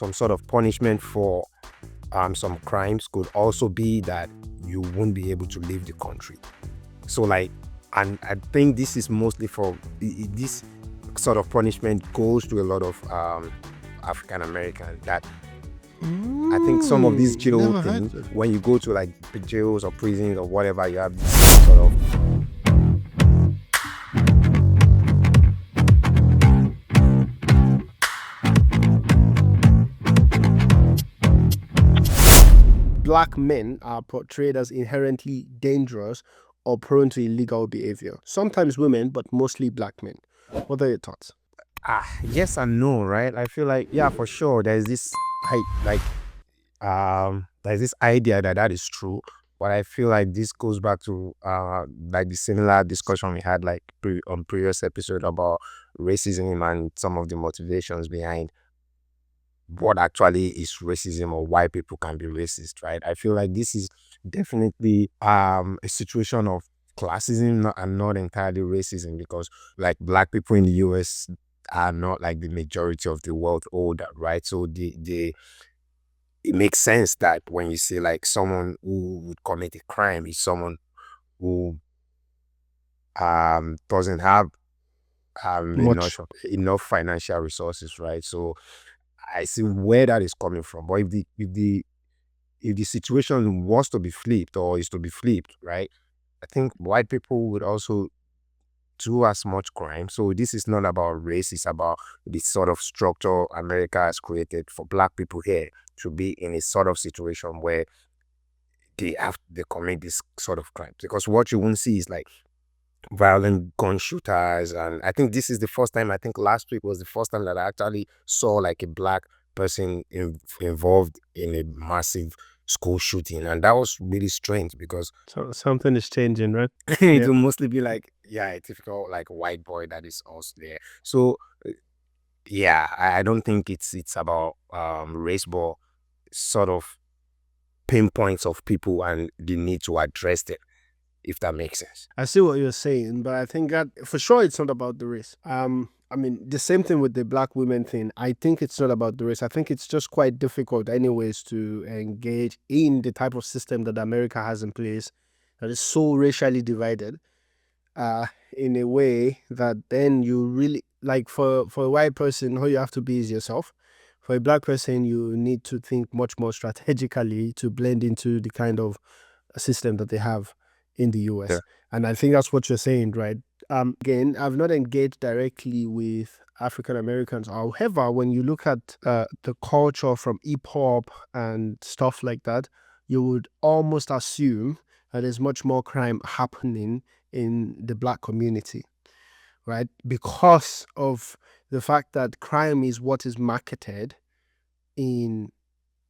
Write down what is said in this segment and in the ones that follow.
some sort of punishment for some crimes could also be that you won't be able to leave the country. So like, and I think this is mostly for this sort of punishment goes to a lot of African Americans. That I think some of these jail things, when you go to like jails or prisons or whatever, you have this sort of black men are portrayed as inherently dangerous or prone to illegal behavior. Sometimes women, but mostly black men. What are your thoughts? yes and no, right? I feel like, yeah, for sure, there's this there's this idea that is true, but I feel like this goes back to like the similar discussion we had like on previous episode about racism and some of the motivations behind what actually is racism or why people can be racist, right? I feel like this is definitely a situation of classism and not entirely racism, because like black people in the US are not like the majority of the world older, right? So it makes sense that when you say like someone who would commit a crime is someone who doesn't have enough financial resources, right? So I see where that is coming from. But if the situation was to be flipped or is to be flipped, right? I think white people would also do as much crime. So this is not about race, it's about the sort of structure America has created for black people here to be in a sort of situation where they commit this sort of crime. Because what you won't see is like violent gun shooters, and I think this is the first time, I think last week was the first time that I actually saw like a black person involved in a massive school shooting, and that was really strange because So something is changing, right? it will mostly be like, yeah, a typical like white boy that is also there. So yeah, I don't think it's about race, but sort of pinpoints of people and the need to address them, if that makes sense. I see what you're saying, but I think that for sure it's not about the race. I mean, the same thing with the black women thing. I think it's not about the race. I think it's just quite difficult, anyways, to engage in the type of system that America has in place that is so racially divided, in a way that then you really like for a white person, all you have to be is yourself. For a black person, you need to think much more strategically to blend into the kind of system that they have in the US. Yeah. And I think that's what you're saying, right? Again, I've not engaged directly with African Americans. However, when you look at the culture from hip hop and stuff like that, you would almost assume that there's much more crime happening in the black community, right? Because of the fact that crime is what is marketed in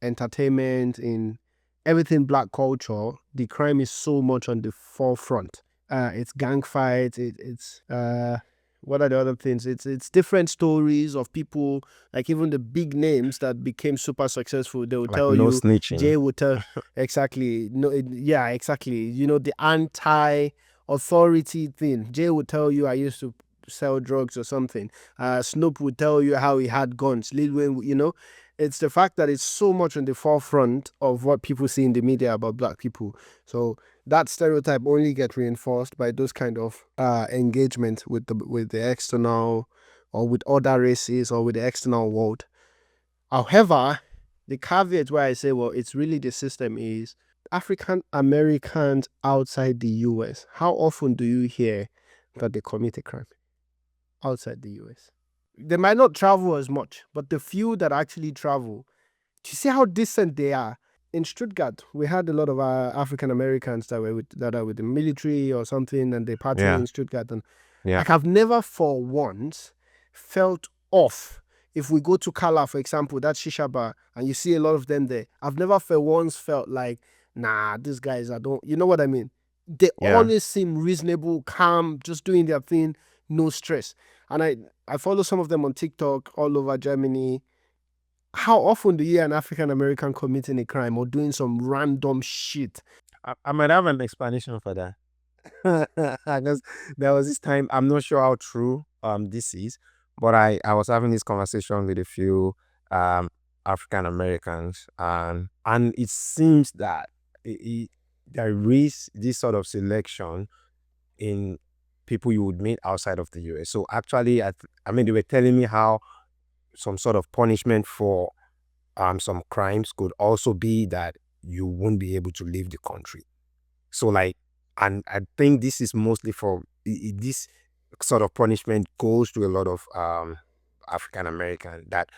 entertainment, in everything black culture. The crime is so much on the forefront. It's gang fights. It's what are the other things? It's different stories of people, like even the big names that became super successful. They will Like tell no you, snitching. Jay will tell exactly. No, yeah, exactly. You know, the anti-authority thing. Jay will tell you, I used to sell drugs or something. Snoop would tell you how he had guns. Lil Wayne, you know. It's the fact that it's so much on the forefront of what people see in the media about black people. So that stereotype only gets reinforced by those kind of engagement with the external or with other races or with the external world. However, the caveat where I say, well, it's really the system is African Americans outside the US. How often do you hear that they commit a crime outside the US? They might not travel as much, but the few that actually travel, do you see how decent they are? In Stuttgart, we had a lot of African Americans that are with the military or something, and they party in Stuttgart. And like, I've never for once felt off. If we go to Kala, for example, that shisha bar, and you see a lot of them there, I've never for once felt like, nah, these guys, you know what I mean? They always seem reasonable, calm, just doing their thing, no stress. And I follow some of them on TikTok all over Germany. How often do you hear an African American committing a crime or doing some random shit? I might have an explanation for that. Because there was this time, I'm not sure how true this is, but I was having this conversation with a few African Americans, and it seems that there is this sort of selection in people you would meet outside of the US. So actually, I mean, they were telling me how some sort of punishment for some crimes could also be that you won't be able to leave the country. So like, and I think this is mostly for this sort of punishment goes to a lot of African American that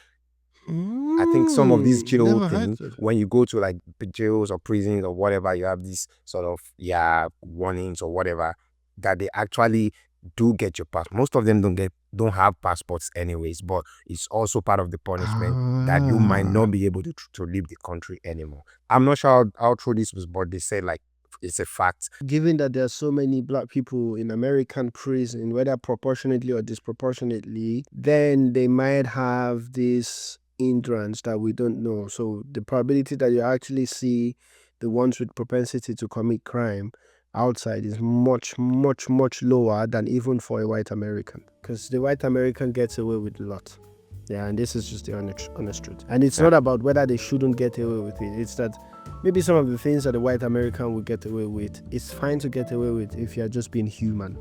I think some of these jail Never heard things, of it. when you go to like jails or prisons or whatever, you have these sort of warnings or whatever that they actually do get your pass. Most of them don't have passports anyways, but it's also part of the punishment that you might not Ah. be able to leave the country anymore. I'm not sure how true this was, but they say like it's a fact. Given that there are so many black people in American prison, whether proportionately or disproportionately, then they might have this hindrance that we don't know. So the probability that you actually see the ones with propensity to commit crime outside is much, much, much lower than even for a white American. Because the white American gets away with a lot. Yeah, and this is just the honest truth. And it's not about whether they shouldn't get away with it. It's that maybe some of the things that the white American will get away with, it's fine to get away with if you're just being human.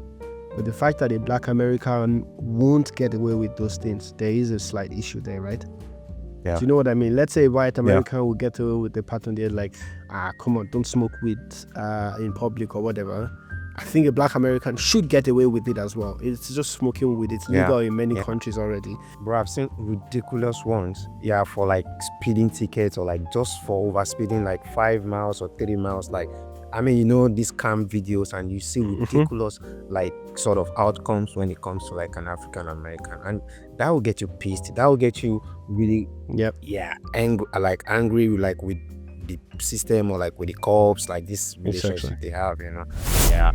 But the fact that a black American won't get away with those things, there is a slight issue there, right? Yeah. Do you know what I mean? Let's say a white American will get away with the pat on the head like, come on, don't smoke weed in public or whatever. I think a black American should get away with it as well. It's just smoking weed. It's legal in many countries already. Bro, I've seen ridiculous ones. Yeah, for like speeding tickets or like just for over speeding like 5 miles or 3 miles. Like, I mean, you know, these cam videos and you see ridiculous like sort of outcomes when it comes to like an African American. And that will get you pissed. That will get you really, angry like with the system or like with the cops, like this relationship they have, you know. Yeah.